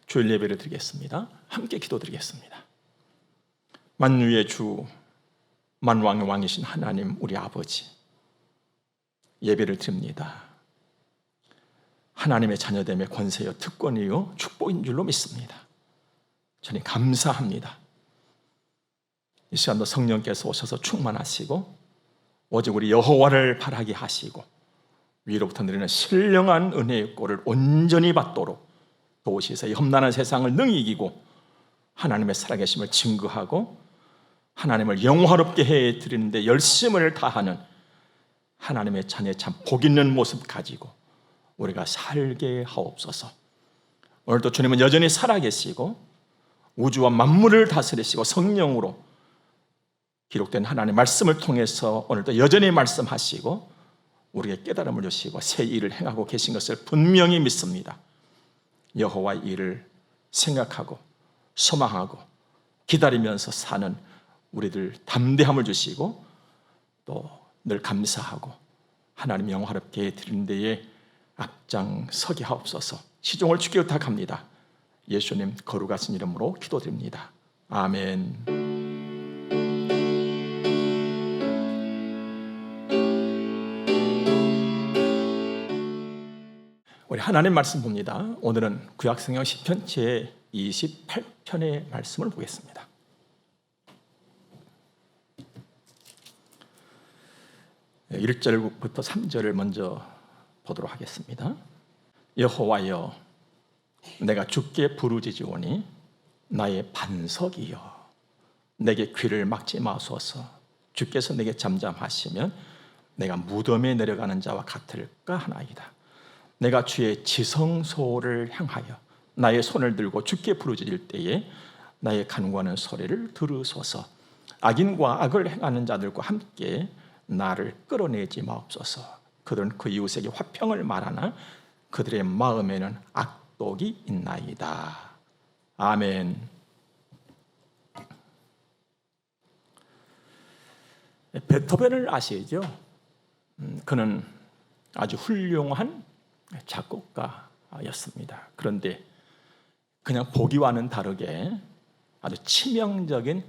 주일 예배를 드리겠습니다. 함께 기도드리겠습니다. 만유의 주, 만왕의 왕이신 하나님 우리 아버지, 예배를 드립니다. 하나님의 자녀됨의 권세여 특권이요 축복인 줄로 믿습니다. 저는 감사합니다. 이 시간도 성령께서 오셔서 충만하시고 오직 우리 여호와를 바라게 하시고 위로부터 내리는 신령한 은혜의 꼴을 온전히 받도록 도우시서 험난한 세상을 능히 이기고 하나님의 살아계심을 증거하고 하나님을 영화롭게 해드리는데 열심을 다하는 하나님의 자녀의 참 복있는 모습 가지고 우리가 살게 하옵소서. 오늘도 주님은 여전히 살아계시고 우주와 만물을 다스리시고 성령으로 기록된 하나님의 말씀을 통해서 오늘도 여전히 말씀하시고 우리에게 깨달음을 주시고 새 일을 행하고 계신 것을 분명히 믿습니다. 여호와의 일을 생각하고 소망하고 기다리면서 사는 우리들 담대함을 주시고 또 늘 감사하고 하나님 영화롭게 드리는 데에 앞장서게 하옵소서. 시종을 주께 부탁합니다. 예수님 거룩하신 이름으로 기도드립니다. 아멘. 우리 하나님 말씀 봅니다. 오늘은 구약성경 시편 제28편의 말씀을 보겠습니다. 1절부터 3절을 먼저 보도록 하겠습니다. 여호와여, 내가 주께 부르짖으오니 나의 반석이여, 내게 귀를 막지 마소서. 주께서 내게 잠잠하시면 내가 무덤에 내려가는 자와 같을까 하나이다. 내가 주의 지성소를 향하여 나의 손을 들고 주께 부르짖을 때에 나의 간구하는 소리를 들으소서. 악인과 악을 행하는 자들과 함께 나를 끌어내지 마옵소서. 그들은 그 이웃에게 화평을 말하나 그들의 마음에는 악독이 있나이다. 아멘. 베토벤을 아시죠? 그는 아주 훌륭한 작곡가였습니다. 그런데 그냥 보기와는 다르게 아주 치명적인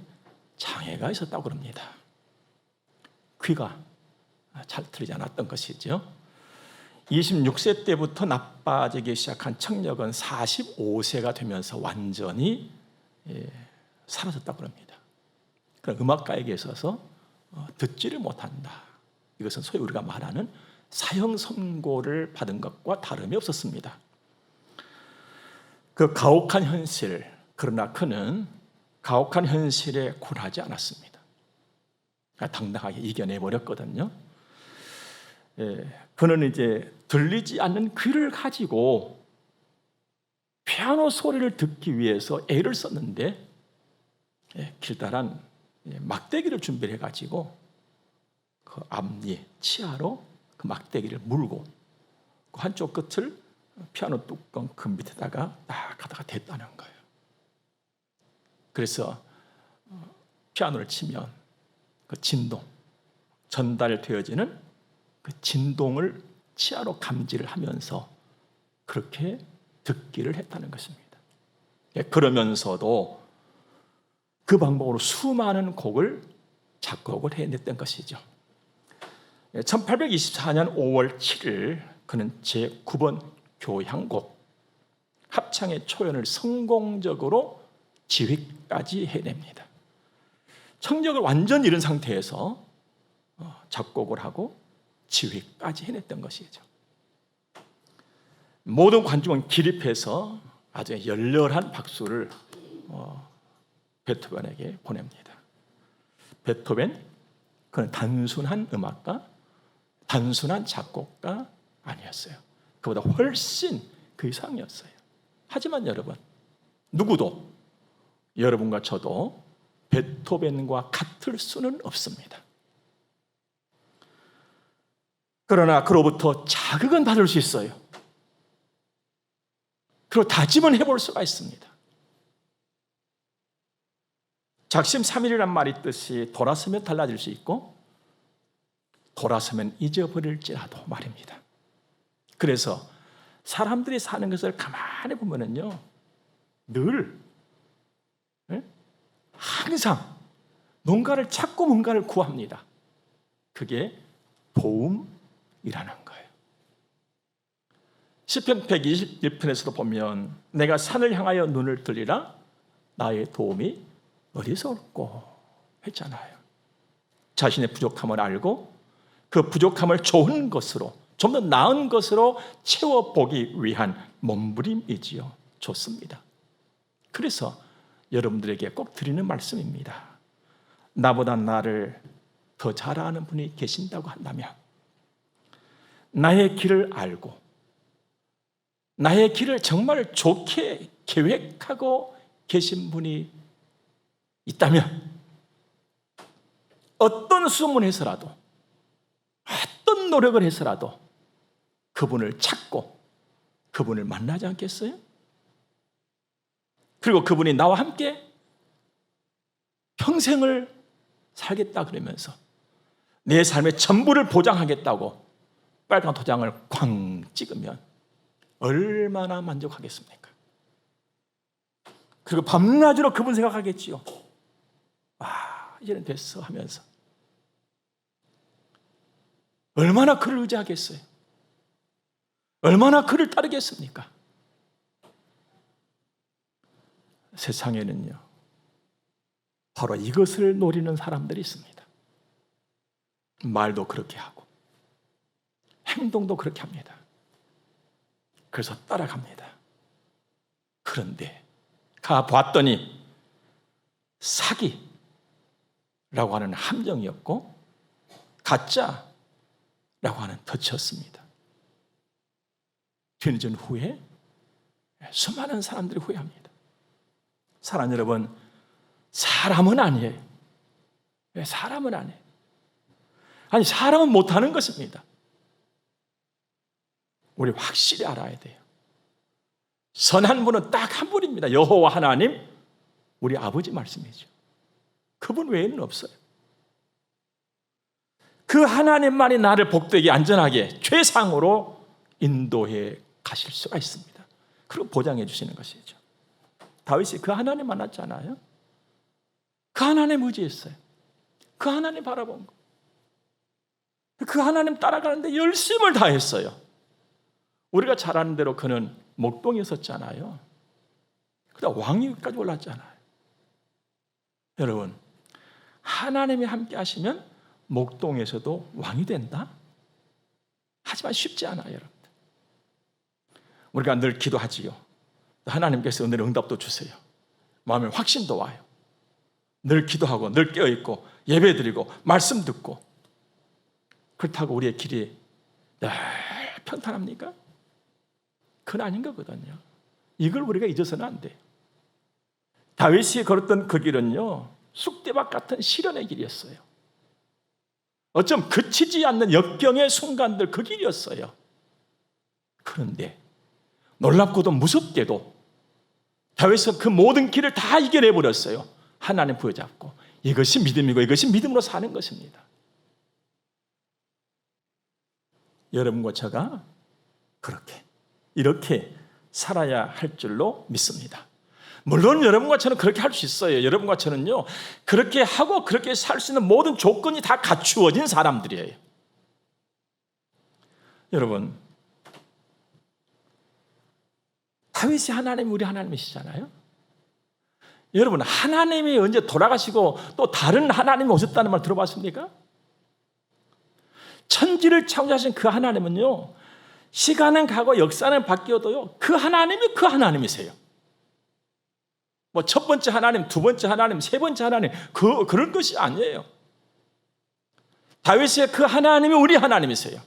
장애가 있었다고 합니다. 귀가 잘 들리지 않았던 것이죠. 26세 때부터 나빠지기 시작한 청력은 45세가 되면서 완전히 사라졌다고 합니다. 그럼 음악가에게 있어서 듣지를 못한다. 이것은 소위 우리가 말하는 사형 선고를 받은 것과 다름이 없었습니다. 그 가혹한 현실, 그러나 그는 가혹한 현실에 굴하지 않았습니다. 당당하게 이겨내버렸거든요. 그는 이제 들리지 않는 귀를 가지고 피아노 소리를 듣기 위해서 애를 썼는데 길다란 막대기를 준비를 해가지고 그 앞니, 치아로 그 막대기를 물고 그 한쪽 끝을 피아노 뚜껑 그 밑에다가 딱 하다가 댔다는 거예요. 그래서 피아노를 치면 그 진동, 전달되어지는 그 진동을 치아로 감지를 하면서 그렇게 듣기를 했다는 것입니다. 그러면서도 그 방법으로 수많은 곡을 작곡을 해냈던 것이죠. 1824년 5월 7일 그는 제9번 교향곡 합창의 초연을 성공적으로 지휘까지 해냅니다. 청력을 완전히 잃은 상태에서 작곡을 하고 지휘까지 해냈던 것이죠. 모든 관중은 기립해서 아주 열렬한 박수를 베토벤에게 보냅니다. 베토벤, 그는 단순한 음악가, 단순한 작곡가 아니었어요. 그보다 훨씬 그 이상이었어요. 하지만 여러분, 누구도 여러분과 저도 베토벤과 같을 수는 없습니다. 그러나 그로부터 자극은 받을 수 있어요. 그리고 다짐은 해볼 수가 있습니다. 작심삼일이란 말이 있듯이 돌아서면 달라질 수 있고 돌아서면 잊어버릴지라도 말입니다. 그래서 사람들이 사는 것을 가만히 보면은요, 늘 항상 뭔가를 찾고 뭔가를 구합니다. 그게 도움이라는 거예요. 시편 121편에서도 보면 내가 산을 향하여 눈을 들리라 나의 도움이 어디서 올꼬 했잖아요. 자신의 부족함을 알고 그 부족함을 좋은 것으로, 좀 더 나은 것으로 채워보기 위한 몸부림이지요. 좋습니다. 그래서 여러분들에게 꼭 드리는 말씀입니다. 나보다 나를 더 잘 아는 분이 계신다고 한다면 나의 길을 알고 나의 길을 정말 좋게 계획하고 계신 분이 있다면 어떤 수험을 해서라도 어떤 노력을 해서라도 그분을 찾고 그분을 만나지 않겠어요? 그리고 그분이 나와 함께 평생을 살겠다 그러면서 내 삶의 전부를 보장하겠다고 빨간 도장을 쾅 찍으면 얼마나 만족하겠습니까? 그리고 밤낮으로 그분 생각하겠지요. 와, 이제는 됐어 하면서 얼마나 그를 의지하겠어요? 얼마나 그를 따르겠습니까? 세상에는요, 바로 이것을 노리는 사람들이 있습니다. 말도 그렇게 하고 행동도 그렇게 합니다. 그래서 따라갑니다. 그런데 가봤더니 사기라고 하는 함정이었고 가짜라고 하는 덫이었습니다. 뒤늦은 후에 수많은 사람들이 후회합니다. 사랑 여러분, 사람은 아니에요. 사람은 아니에요. 아니, 사람은 못하는 것입니다. 우리 확실히 알아야 돼요. 선한 분은 딱 한 분입니다. 여호와 하나님, 우리 아버지 말씀이죠. 그분 외에는 없어요. 그 하나님만이 나를 복되게 안전하게 최상으로 인도해 가실 수가 있습니다. 그리고 보장해 주시는 것이죠. 다윗이 그 하나님 만났잖아요. 그 하나님 의지했어요. 그 하나님 바라본 거. 그 하나님 따라가는데 열심을 다했어요. 우리가 잘 아는 대로 그는 목동이었었잖아요. 그러다 왕위까지 올랐잖아요. 여러분, 하나님이 함께 하시면 목동에서도 왕이 된다? 하지만 쉽지 않아요, 여러분. 우리가 늘 기도하지요. 하나님께서 늘 응답도 주세요. 마음에 확신도 와요. 늘 기도하고 늘 깨어있고 예배드리고 말씀 듣고, 그렇다고 우리의 길이 늘 평탄합니까? 그건 아닌 거거든요. 이걸 우리가 잊어서는 안 돼요. 다윗이 걸었던 그 길은요, 쑥대밭 같은 시련의 길이었어요. 어쩜 그치지 않는 역경의 순간들, 그 길이었어요. 그런데 놀랍고도 무섭게도 다윗은 그 모든 길을 다 이겨내버렸어요. 하나님 부여잡고. 이것이 믿음이고 이것이 믿음으로 사는 것입니다. 여러분과 제가 이렇게 살아야 할 줄로 믿습니다. 물론 여러분과 저는 그렇게 할 수 있어요. 여러분과 저는요, 그렇게 하고 그렇게 살 수 있는 모든 조건이 다 갖추어진 사람들이에요. 여러분, 다윗이 하나님, 우리 하나님이시잖아요. 여러분, 하나님이 언제 돌아가시고 또 다른 하나님이 오셨다는 말 들어봤습니까? 천지를 창조하신 그 하나님은요, 시간은 가고 역사는 바뀌어도요, 그 하나님이 그 하나님이세요. 뭐 첫 번째 하나님, 두 번째 하나님, 세 번째 하나님, 그런 것이 아니에요. 다윗의 그 하나님이 우리 하나님이세요.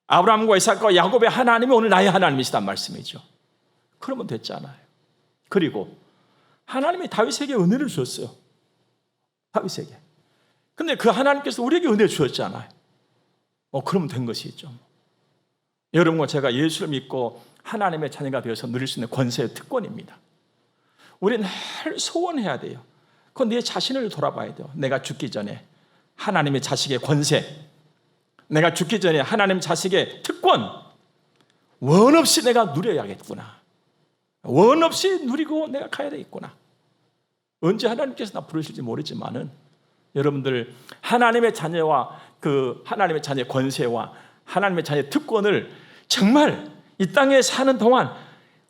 아브라함과 이삭과 야곱의 하나님이 오늘 나의 하나님이시단 말씀이죠. 그러면 됐잖아요. 그리고 하나님이 다윗에게 은혜를 주셨어요. 다윗에게. 근데 그 하나님께서 우리에게 은혜를 주셨잖아요. 그러면 된 것이죠. 여러분과 제가 예수를 믿고 하나님의 자녀가 되어서 누릴 수 있는 권세의 특권입니다. 우리는 늘 소원해야 돼요. 그건 내 자신을 돌아봐야 돼요. 내가 죽기 전에 하나님의 자식의 권세, 내가 죽기 전에 하나님 자식의 특권, 원 없이 내가 누려야겠구나. 원 없이 누리고 내가 가야 되겠구나. 언제 하나님께서 나 부르실지 모르지만은 여러분들 하나님의 자녀와 그 하나님의 자녀의 권세와 하나님의 자녀의 특권을 정말 이 땅에 사는 동안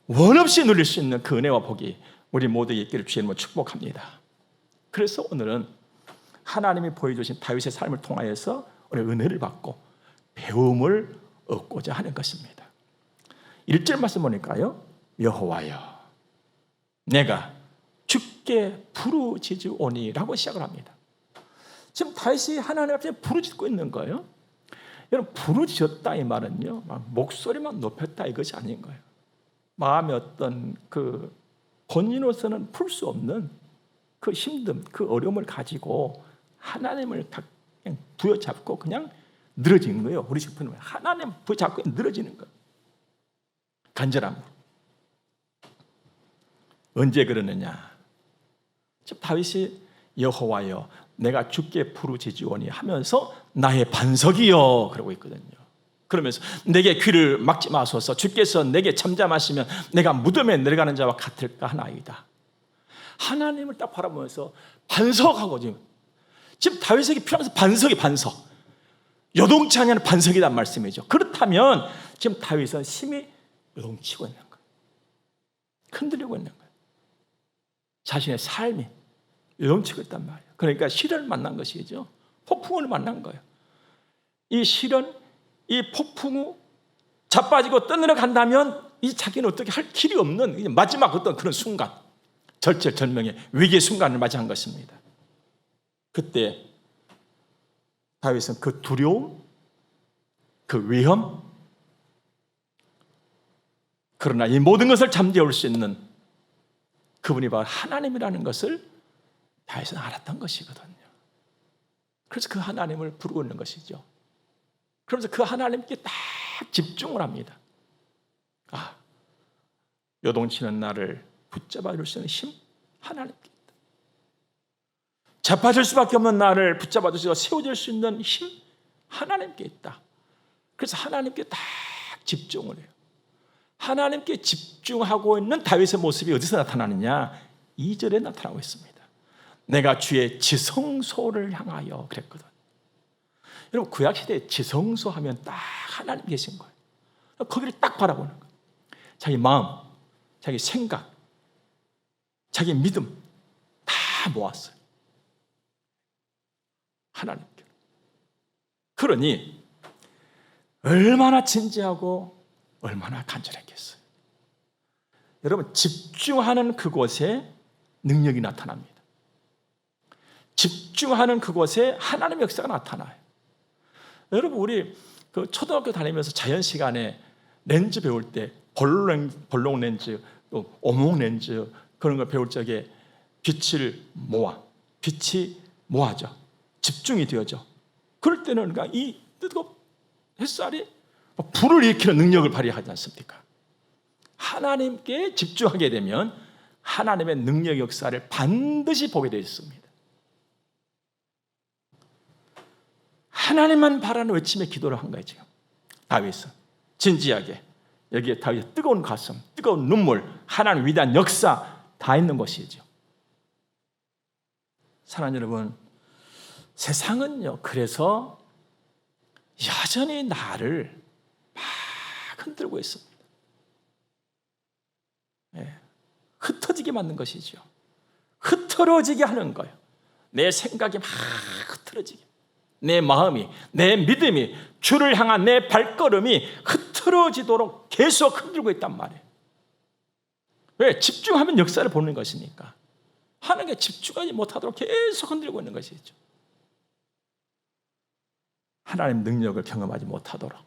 원 없이 누릴 수 있는 그 은혜와 복이 우리 모두에게 있기를 주의 이름으로 축복합니다. 그래서 오늘은 하나님이 보여주신 다윗의 삶을 통하여서 우리 은혜를 받고 배움을 얻고자 하는 것입니다. 1절 말씀 보니까요, 여호와여 내가 주께 부르짖으오니라고 시작을 합니다. 지금 다윗이 하나님 앞에 부르짖고 있는 거예요. 여러분, 부르짖었다 이 말은요, 목소리만 높였다 이것이 아닌 거예요. 마음의 어떤 그 본인으로서는 풀 수 없는 그 힘듦, 그 어려움을 가지고 하나님을 그냥 부여잡고 그냥 늘어지는 거예요. 우리 싶은 거예요. 하나님 부여잡고 늘어지는 거예요. 간절함으로. 언제 그러느냐? 지금 다윗이 여호와여 내가 주께 부르짖으오니 하면서 나의 반석이여 그러고 있거든요. 그러면서 내게 귀를 막지 마소서. 주께서 내게 잠잠하시면 내가 무덤에 내려가는 자와 같을까 하나이다. 하나님을 딱 바라보면서 반석하고 지금 다윗에게 필요한 것은 반석이 반석. 요동치 않는 반석이란 말씀이죠. 그렇다면 지금 다윗은 심히 요동치고 있는 거예요. 흔들리고 있는 거예요. 자신의 삶이 요동치고 있단 말이에요. 그러니까 시련을 만난 것이죠. 폭풍을 만난 거예요. 이 시련, 이 폭풍 후 자빠지고 떠내려간다면 이 자기는 어떻게 할 길이 없는 마지막 어떤 그런 순간, 절체절명의 위기의 순간을 맞이한 것입니다. 그때 다윗은 그 두려움, 그 위험, 그러나 이 모든 것을 잠재울 수 있는 그분이 바로 하나님이라는 것을 다윗은 알았던 것이거든요. 그래서 그 하나님을 부르고 있는 것이죠. 그러면서 그 하나님께 딱 집중을 합니다. 아, 요동치는 나를 붙잡아 줄 수 있는 힘 하나님께 있다. 자빠질 수밖에 없는 나를 붙잡아 주시고 세워줄 수 있는 힘 하나님께 있다. 그래서 하나님께 딱 집중을 해요. 하나님께 집중하고 있는 다윗의 모습이 어디서 나타나느냐? 2절에 나타나고 있습니다. 내가 주의 지성소를 향하여 그랬거든. 여러분, 구약시대에 지성소 하면 딱 하나님 계신 거예요. 거기를 딱 바라보는 거예요. 자기 마음, 자기 생각, 자기 믿음 다 모았어요. 하나님께. 그러니 얼마나 진지하고 얼마나 간절했겠어요. 여러분, 집중하는 그곳에 능력이 나타납니다. 집중하는 그곳에 하나님의 역사가 나타나요. 여러분, 우리 그 초등학교 다니면서 자연 시간에 렌즈 배울 때 볼록 렌즈, 또 오목 렌즈 그런 걸 배울 적에 빛이 모아져 집중이 되어져. 그럴 때는 그러니까 이 뜨거운 햇살이 불을 일으키는 능력을 발휘하지 않습니까? 하나님께 집중하게 되면 하나님의 능력 역사를 반드시 보게 되어 있습니다. 하나님만 바라는 외침의 기도를 한 거예요. 지금 다윗은 진지하게 여기에 다윗의 뜨거운 가슴, 뜨거운 눈물, 하나님 위대한 역사 다 있는 것이죠. 사랑하는 여러분, 세상은요 그래서 여전히 나를 막 흔들고 있습니다. 흩어지게 만든 것이죠. 흐트러지게 하는 거예요. 내 생각이 막 흐트러지게, 내 마음이, 내 믿음이, 주를 향한 내 발걸음이 흐트러지도록 계속 흔들고 있단 말이에요. 왜? 집중하면 역사를 보는 것이니까. 하나님께 집중하지 못하도록 계속 흔들고 있는 것이죠. 하나님 능력을 경험하지 못하도록.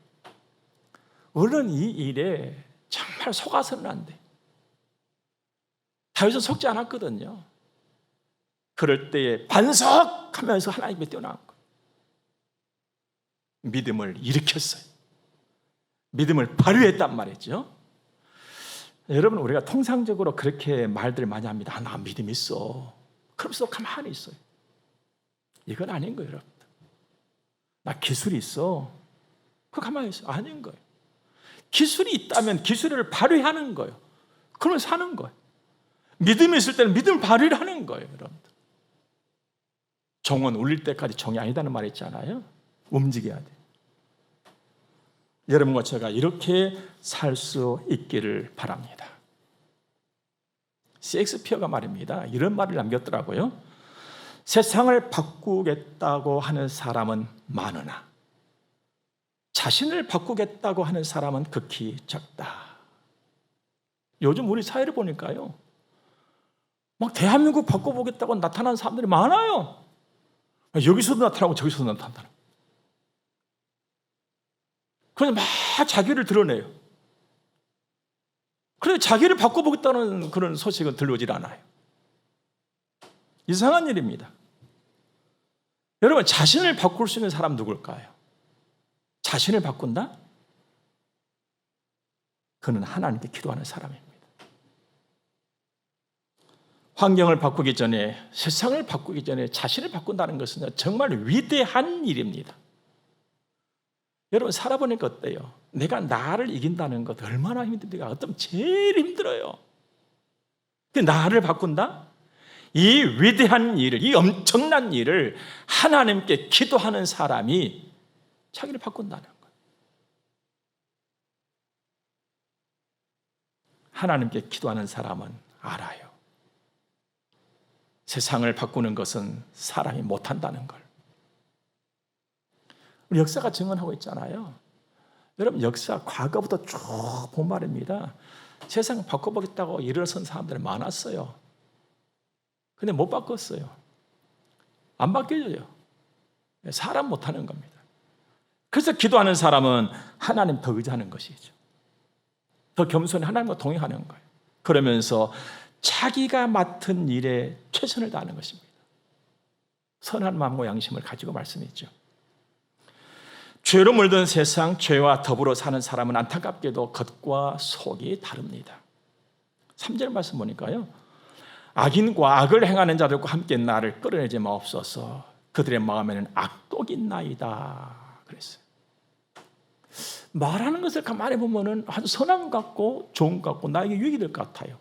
얼른 이 일에 정말 속아서는 안 돼. 다윗은 속지 않았거든요. 그럴 때에 반석하면서 하나님께 뛰어나간 거예요. 믿음을 일으켰어요. 믿음을 발휘했단 말이죠. 여러분, 우리가 통상적으로 그렇게 말들 많이 합니다. 나 믿음 있어. 그러면서 가만히 있어요. 이건 아닌 거예요, 여러분. 나 기술이 있어. 그거 가만히 있어. 아닌 거예요. 기술이 있다면 기술을 발휘하는 거예요. 그러면 사는 거예요. 믿음이 있을 때는 믿음을 발휘를 하는 거예요, 여러분들. 종은 울릴 때까지 종이 아니다는 말이 있잖아요. 움직여야 돼요. 여러분과 제가 이렇게 살 수 있기를 바랍니다. 셰익스피어가 말입니다. 이런 말을 남겼더라고요. 세상을 바꾸겠다고 하는 사람은 많으나 자신을 바꾸겠다고 하는 사람은 극히 적다. 요즘 우리 사회를 보니까요, 막 대한민국 바꿔보겠다고 나타나는 사람들이 많아요. 여기서도 나타나고 저기서도 나타나고. 그냥 막 자기를 드러내요. 그런데 자기를 바꿔보겠다는 그런 소식은 들려오질 않아요. 이상한 일입니다. 여러분, 자신을 바꿀 수 있는 사람 누굴까요? 자신을 바꾼다? 그는 하나님께 기도하는 사람입니다. 환경을 바꾸기 전에, 세상을 바꾸기 전에 자신을 바꾼다는 것은 정말 위대한 일입니다. 여러분, 살아보니까 어때요? 내가 나를 이긴다는 것 얼마나 힘듭니까? 어쩌면 제일 힘들어요. 근데 나를 바꾼다? 이 위대한 일을, 이 엄청난 일을 하나님께 기도하는 사람이 자기를 바꾼다는 거예요. 하나님께 기도하는 사람은 알아요. 세상을 바꾸는 것은 사람이 못한다는 걸. 우리 역사가 증언하고 있잖아요. 여러분, 역사 과거부터 쭉 본 말입니다. 세상 바꿔보겠다고 일어선 사람들이 많았어요. 근데 못 바꿨어요. 안 바뀌어져요. 사람 못하는 겁니다. 그래서 기도하는 사람은 하나님 더 의지하는 것이죠. 더 겸손히 하나님과 동행하는 거예요. 그러면서 자기가 맡은 일에 최선을 다하는 것입니다. 선한 마음과 양심을 가지고 말씀했죠. 죄로 물든 세상, 죄와 더불어 사는 사람은 안타깝게도 겉과 속이 다릅니다. 3절 말씀 보니까요, 악인과 악을 행하는 자들과 함께 나를 끌어내지 마옵소서. 그들의 마음에는 악독이 있나이다 그랬어요. 말하는 것을 가만히 보면은 아주 선한 것 같고 좋은 것 같고 나에게 유익이 될 것 같아요.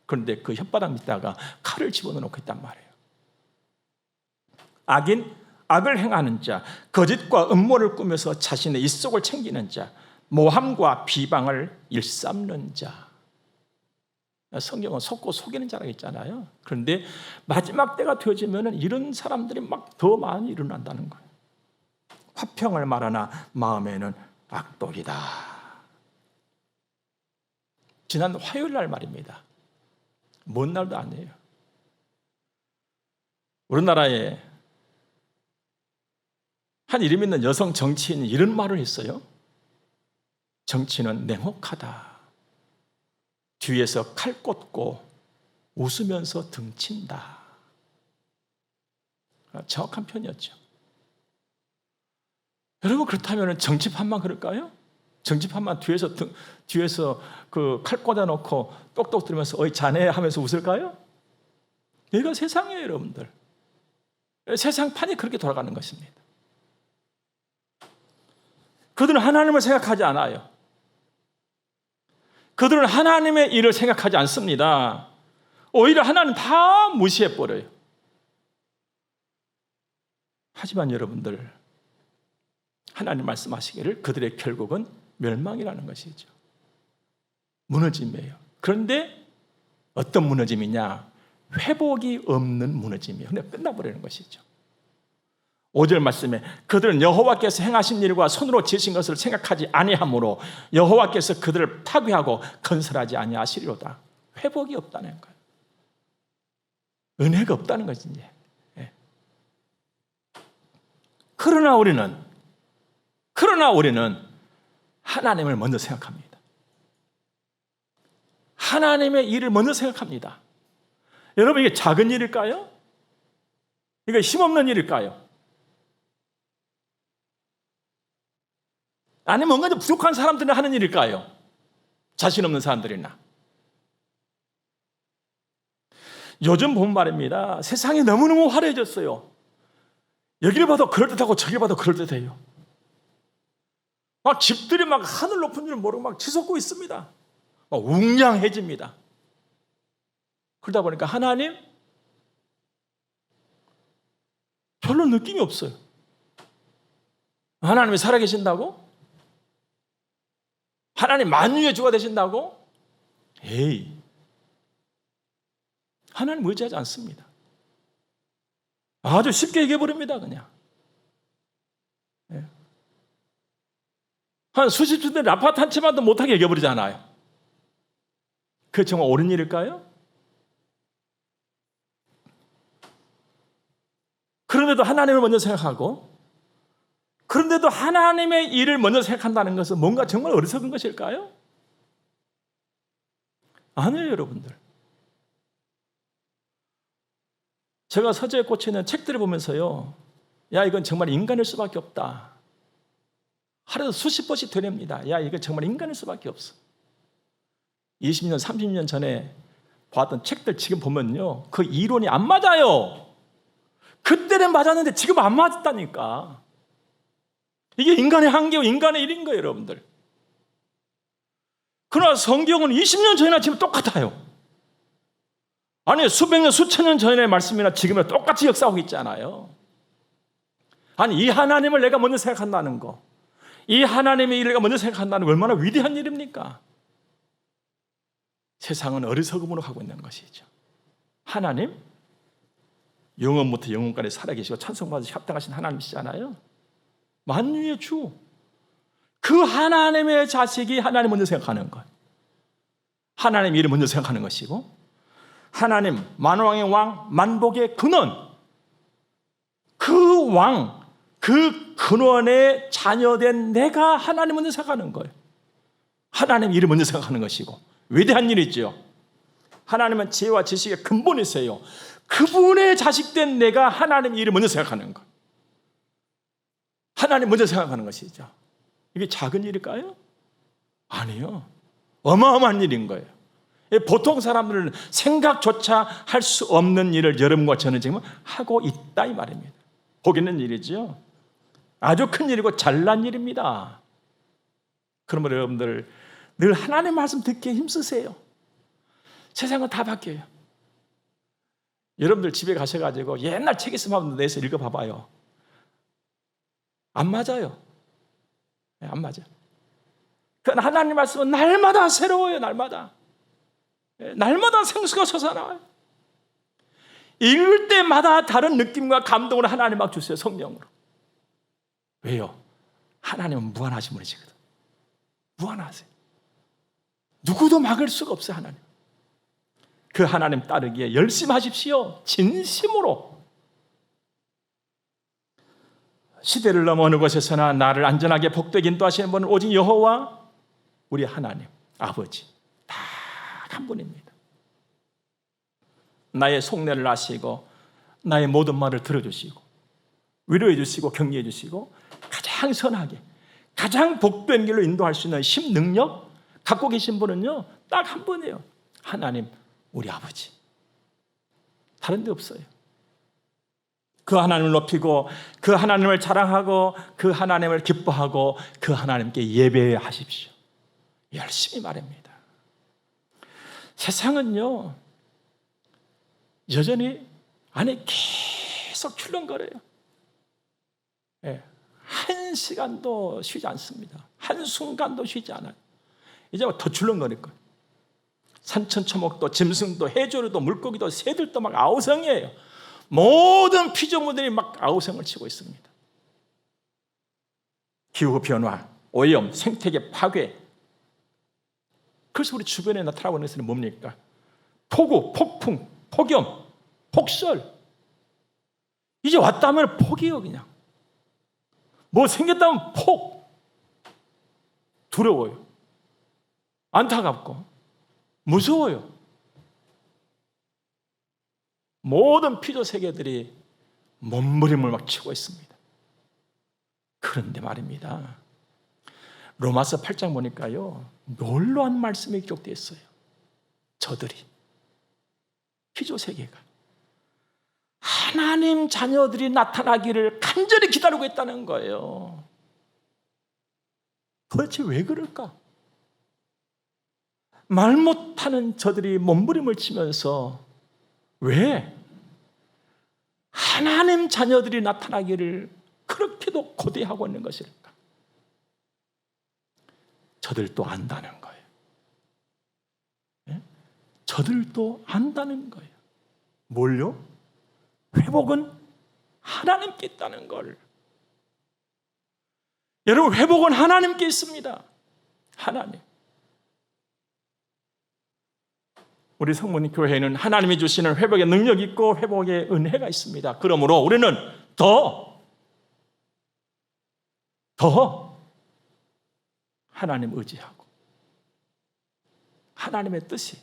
그런데 그 혓바닥 밑에다가 칼을 집어넣고 있단 말이에요. 악인, 악을 행하는 자, 거짓과 음모를 꾸며서 자신의 입속을 챙기는 자, 모함과 비방을 일삼는 자. 성경은 속고 속이는 자라고 있잖아요. 그런데 마지막 때가 되어지면 이런 사람들이 막 더 많이 일어난다는 거예요. 화평을 말하나 마음에는 악독이다. 지난 화요일 날 말입니다. 먼 날도 아니에요. 우리나라에 한 이름 있는 여성 정치인이 이런 말을 했어요. 정치는 냉혹하다. 뒤에서 칼 꽂고 웃으면서 등친다. 정확한 표현이었죠. 여러분, 그렇다면 정치판만 그럴까요? 정치판만 뒤에서 그 칼 꽂아놓고 똑똑 들으면서 어이 자네 하면서 웃을까요? 여기가 세상이에요, 여러분들. 세상판이 그렇게 돌아가는 것입니다. 그들은 하나님을 생각하지 않아요. 그들은 하나님의 일을 생각하지 않습니다. 오히려 하나님 다 무시해버려요. 하지만 여러분들, 하나님 말씀하시기를 그들의 결국은 멸망이라는 것이죠. 무너짐이에요. 그런데 어떤 무너짐이냐? 회복이 없는 무너짐이에요. 그냥 끝나버리는 것이죠. 5절 말씀에 그들은 여호와께서 행하신 일과 손으로 지으신 것을 생각하지 아니하므로 여호와께서 그들을 파괴하고 건설하지 아니하시리로다. 회복이 없다는 거예요. 은혜가 없다는 것이지. 예. 그러나 우리는 하나님을 먼저 생각합니다. 하나님의 일을 먼저 생각합니다. 여러분, 이게 작은 일일까요? 이게 힘없는 일일까요? 아니면 뭔가 좀 부족한 사람들이 하는 일일까요? 자신 없는 사람들이나. 요즘 본 말입니다. 세상이 너무너무 화려해졌어요. 여기를 봐도 그럴듯하고 저기를 봐도 그럴듯해요. 막 집들이 막 하늘 높은 줄 모르고 막 치솟고 있습니다. 막 웅장해집니다. 그러다 보니까 하나님 별로 느낌이 없어요. 하나님이 살아계신다고? 하나님 만유의 주가 되신다고? 에이, 하나님 의지하지 않습니다. 아주 쉽게 얘기해버립니다. 그냥 한 수십 층 된 아파트 한 채만도 못하게 얘기해버리잖아요. 그게 정말 옳은 일일까요? 그런데도 하나님을 먼저 생각하고, 그런데도 하나님의 일을 먼저 생각한다는 것은 뭔가 정말 어리석은 것일까요? 아니에요, 여러분들. 제가 서재에 꽂혀있는 책들을 보면서요, 야, 이건 정말 인간일 수밖에 없다. 하루에도 수십 번씩 되뇌입니다. 야, 이건 정말 인간일 수밖에 없어. 20년, 30년 전에 봤던 책들 지금 보면요, 그 이론이 안 맞아요. 그때는 맞았는데 지금 안 맞았다니까. 이게 인간의 한계와 인간의 일인 거예요, 여러분들. 그러나 성경은 20년 전이나 지금 똑같아요. 아니, 수백 년, 수천 년 전의 말씀이나 지금이나 똑같이 역사하고 있잖아요. 아니, 이 하나님을 내가 먼저 생각한다는 거, 이 하나님의 일을 내가 먼저 생각한다는 거 얼마나 위대한 일입니까? 세상은 어리석음으로 가고 있는 것이죠. 하나님, 영원부터 영원까지 살아계시고 찬송받으시 합당하신 하나님이시잖아요. 만유의 주, 그 하나님의 자식이 하나님 먼저 생각하는 것, 하나님 일을 먼저 생각하는 것이고, 하나님 만왕의 왕, 만복의 근원, 그 왕, 그 근원의 자녀된 내가 하나님 먼저 생각하는 거예요. 하나님 일을 먼저 생각하는 것이고, 위대한 일이죠. 하나님은 지혜와 지식의 근본이세요. 그분의 자식된 내가 하나님 일을 먼저 생각하는 것, 하나님 먼저 생각하는 것이죠. 이게 작은 일일까요? 아니요, 어마어마한 일인 거예요. 보통 사람들은 생각조차 할 수 없는 일을 여러분과 저는 지금 하고 있다 이 말입니다. 복 있는 일이죠. 아주 큰 일이고 잘난 일입니다. 그러면 여러분들 늘 하나님의 말씀 듣기에 힘쓰세요. 세상은 다 바뀌어요. 여러분들 집에 가셔가지고 옛날 책 있으면 한번 내서 읽어봐봐요. 안 맞아요. 안 맞아요. 그러나 하나님 말씀은 날마다 새로워요. 날마다 생수가 솟아나와요. 읽을 때마다 다른 느낌과 감동을 하나님 막 주세요. 성령으로. 왜요? 하나님은 무한하신 분이시거든. 무한하세요. 누구도 막을 수가 없어요. 하나님. 그 하나님 따르기에 열심히 하십시오. 진심으로. 시대를 넘어 어느 곳에서나 나를 안전하게 복되게 인도하시는 분은 오직 여호와 우리 하나님 아버지 딱 한 분입니다. 나의 속내를 아시고 나의 모든 말을 들어주시고 위로해 주시고 격려해 주시고 가장 선하게 가장 복된 길로 인도할 수 있는 힘 능력 갖고 계신 분은요 딱 한 분이에요. 하나님 우리 아버지. 다른 데 없어요. 그 하나님을 높이고 그 하나님을 자랑하고 그 하나님을 기뻐하고 그 하나님께 예배하십시오. 열심히 말합니다. 세상은요 여전히 안에 계속 출렁거려요. 한 시간도 쉬지 않습니다. 한순간도 쉬지 않아요. 이제 더 출렁거릴 거예요. 산천초목도 짐승도 해조류도 물고기도 새들도 막 아우성이에요. 모든 피조물들이 막 아우성을 치고 있습니다. 기후변화, 오염, 생태계 파괴. 그래서 우리 주변에 나타나고 있는 것은 뭡니까? 폭우, 폭풍, 폭염, 폭설. 이제 왔다면 폭이요 그냥. 뭐 생겼다면 폭. 두려워요. 안타깝고 무서워요. 모든 피조 세계들이 몸부림을 막 치고 있습니다. 그런데 말입니다. 로마서 8장 보니까요 놀라운 말씀이 기록되어 있어요. 저들이 피조 세계가 하나님 자녀들이 나타나기를 간절히 기다리고 있다는 거예요. 도대체 왜 그럴까? 말 못하는 저들이 몸부림을 치면서 왜 하나님 자녀들이 나타나기를 그렇게도 고대하고 있는 것일까? 저들도 안다는 거예요. 저들도 안다는 거예요. 뭘요? 회복은 하나님께 있다는 걸. 여러분, 회복은 하나님께 있습니다. 하나님. 우리 성모님 교회에는 하나님이 주시는 회복의 능력이 있고 회복의 은혜가 있습니다. 그러므로 우리는 더 하나님 의지하고 하나님의 뜻이,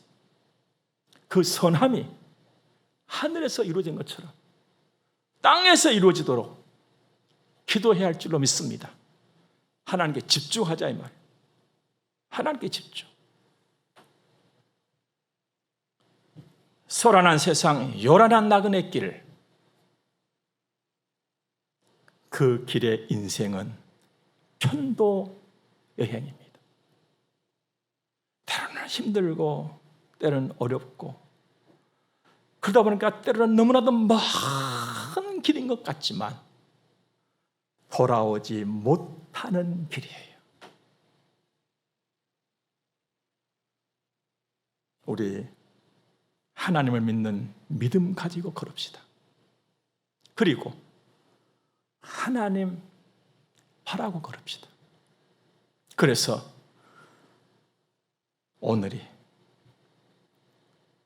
그 선함이 하늘에서 이루어진 것처럼 땅에서 이루어지도록 기도해야 할 줄로 믿습니다. 하나님께 집중하자 이 말이에요. 하나님께 집중. 소란한 세상, 요란한 나그네 길, 그 길의 인생은 편도 여행입니다. 때로는 힘들고 때로는 어렵고, 그러다 보니까 때로는 너무나도 먼 길인 것 같지만 돌아오지 못하는 길이에요. 우리 하나님을 믿는 믿음 가지고 걸읍시다. 그리고 하나님 바라고 걸읍시다. 그래서 오늘이,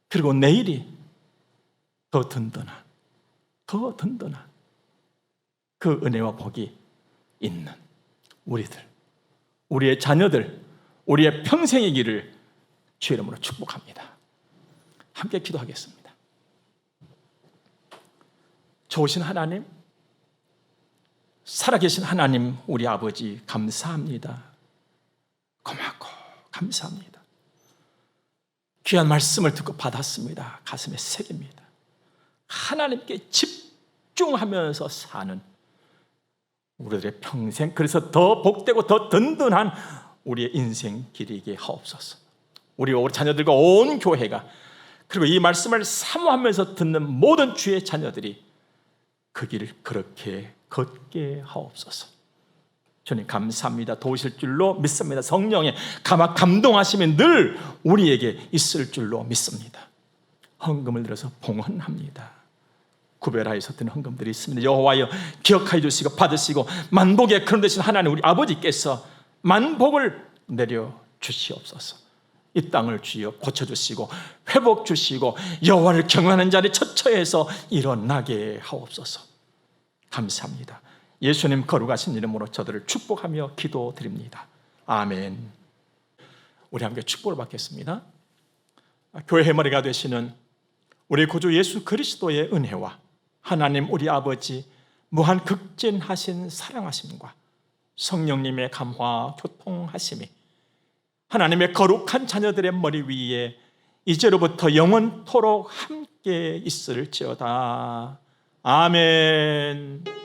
그리고 내일이 더 든든한 그 은혜와 복이 있는 우리들, 우리의 자녀들, 우리의 평생의 길을 주의 이름으로 축복합니다. 함께 기도하겠습니다. 좋으신 하나님, 살아계신 하나님, 우리 아버지 감사합니다. 고맙고 감사합니다. 귀한 말씀을 듣고 받았습니다. 가슴에 새깁니다. 하나님께 집중하면서 사는 우리들의 평생, 그래서 더 복되고 더 든든한 우리의 인생 길이게 하옵소서. 우리 자녀들과 온 교회가, 그리고 이 말씀을 사모하면서 듣는 모든 주의 자녀들이 그 길을 그렇게 걷게 하옵소서. 주님 감사합니다. 도우실 줄로 믿습니다. 성령의 감동하심이 늘 우리에게 있을 줄로 믿습니다. 헌금을 들어서 봉헌합니다. 구별하여서 드는 헌금들이 있습니다. 여호와여, 기억하여 주시고 받으시고 만복의 그런 대신 하나님 우리 아버지께서 만복을 내려 주시옵소서. 이 땅을 주여 고쳐주시고 회복 주시고 여호와를 경외하는 자리 처처에서 일어나게 하옵소서. 감사합니다. 예수님 거룩하신 이름으로 저들을 축복하며 기도드립니다. 아멘. 우리 함께 축복을 받겠습니다. 교회의 머리가 되시는 우리 구주 예수 그리스도의 은혜와 하나님 우리 아버지 무한 극진하신 사랑하심과 성령님의 감화 교통하심이 하나님의 거룩한 자녀들의 머리 위에 이제로부터 영원토록 함께 있을지어다. 아멘.